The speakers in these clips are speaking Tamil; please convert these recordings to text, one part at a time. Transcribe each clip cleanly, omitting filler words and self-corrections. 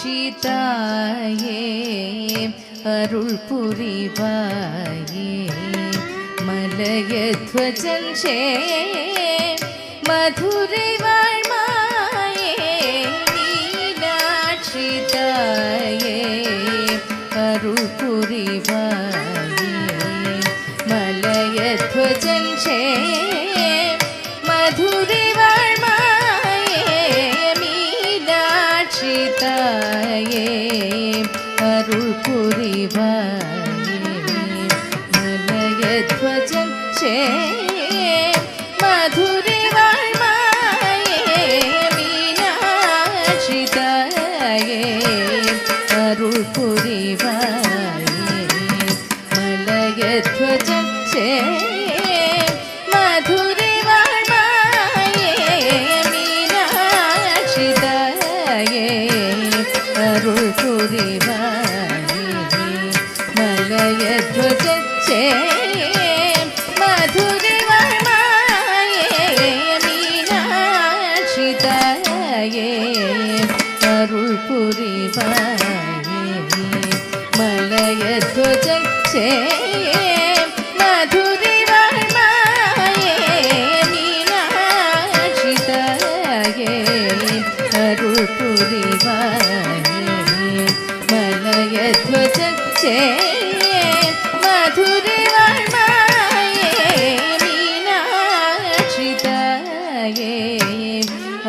தாயே அருள் புரிவாயே மலயத்வஜன் மதுரை வாழ்மாயே மீனாட்சி தாயே அருள் புரிவாயே மலயத்வஜன் மதுரை வாழ்மாயே மீனாட்சி தாயே அருள் புரிவாயே மலயத்வஜன் மதுரை வாழ்மாயே மீனாட்சி தாயே அருள் புரிவாயே மலயத்வஜன் மதுரை வாழ்மாயே மீனாட்சி தாயே அருள் புரிவாயே மலயத்வஜன் மதுரை வாழ்மாயே மீனாட்சி தாயே அருள் புரிவாயே மலயத்வஜன் மதுரை வாழ்மாயே மீனாட்சி தாயே அருள் புரிவாயே மலயத்வஜன் மதுரை வாழ்மாயே மீனாட்சி தாயே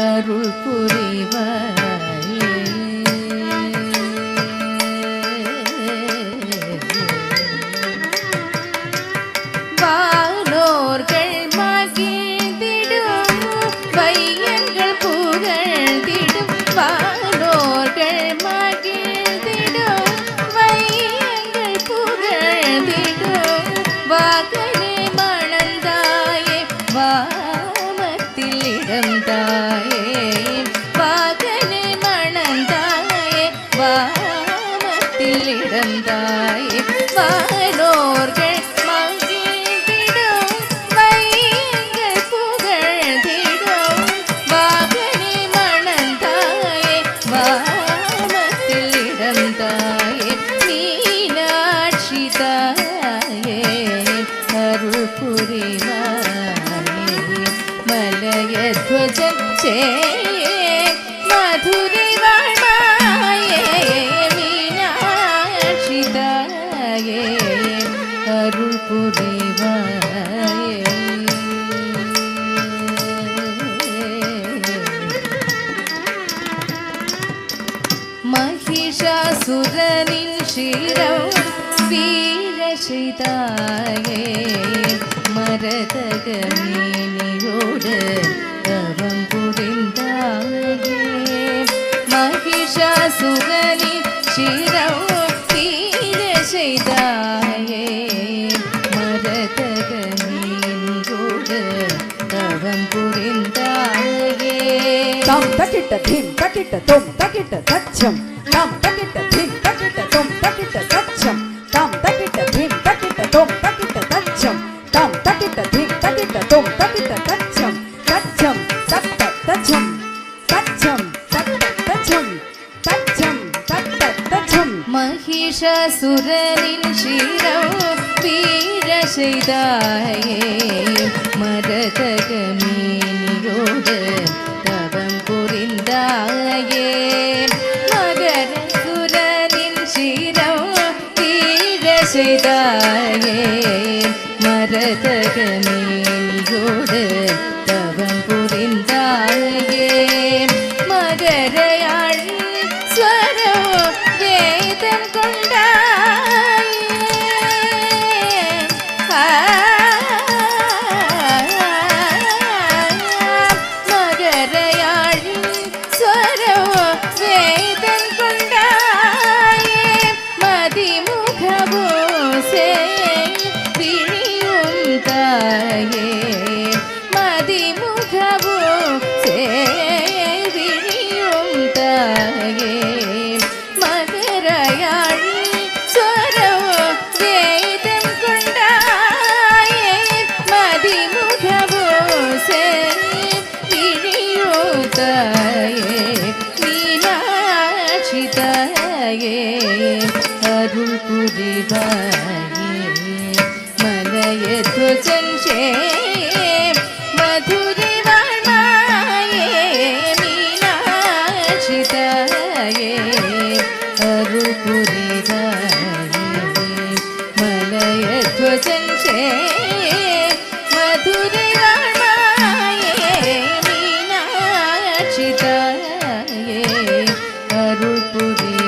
அருள் புரிவாயே. வானோர்கள் மகிழ்ந்திடும் வையங்கள் புகழ்ந்திடும் வானோர்கள் மகிழ்ந்திடும் வையங்கள் புகழ்ந்திடும் வாகனே மணந்தாயே வாமத்தில் இடந்தாயே வாகனே மணந்தாயே வாமத்தில் இடந்தாயே வானோர்கள் மகிழ்ந்திடும் வையங்கள் புகழ்ந்திடும் வாகனே மணந்தாயே வாமத்தில் இடந்தாயே மீனாட்சி தாயே அருள் புரிவாயே மலயத்வஜன் மதுரை வாழ்மாயே மீனாட்சி தாயே அருள் புரிவாயே. மகிஷாசுரனின் சிரம் வீரசிதாயே மரதகமேனியோடு தவம் புரிந்தாயே மகிஷாசுரனின் சிரம் வீரசிதாயே மரதகமேனியோடு தவம் புரிந்தாயே. தாம் தக்கிட்ட தீம் தக்கிட்ட தோம் தக்கிட்ட தச்சம் தாம் தக்கிட்ட தீம் தக்கிட்ட தோம் தக்கிட்ட தச்சம் தாம் தக்கிட்ட தீம் தக்கிட்ட தோம் தக்கிட்ட தச்சம் தாம் தக்கிட்ட தீம் தக்கிட்ட தோம் தக்கிட்ட தச்சம் தச்சம் தத்த தச்சம் தச்சம் தத்த தச்சம் தச்சம் தத்த தச்சம். மகிஷாசுரனின் சிரம் வீரசிதாயே மரதகமேனியோடு தவம் புரிந்தாயே மகரசுரனின் சிரம் வீரசிதாயே மரதகமேனியோடு தவம் புரிந்தாயே மகரயாழி ஸ்வரம் வேதம் கொண்டாயே மகரயாழி ஸ்வரம் வேதம் கொண்டாயே மதிமுகபூசே விழியும் தாயே மதிமுகபூசே விழியும் தாயே மகரயாழி ஸ்வரம் வேதம் கொண்டாயே மதிமுகபூசே விழியும் தாயே மீனாட்சி மீனாட்சி தாயே அருள் புரிவாயே மலையத்வஜஞ்சே மதுரை வாழ்மாயே மீனாட்சி தாயே அருள் புரிவாயே மலையத்வஜஞ்சே மதுரை வாழ்மாயே மீனாட்சி தாயே அருள் புரி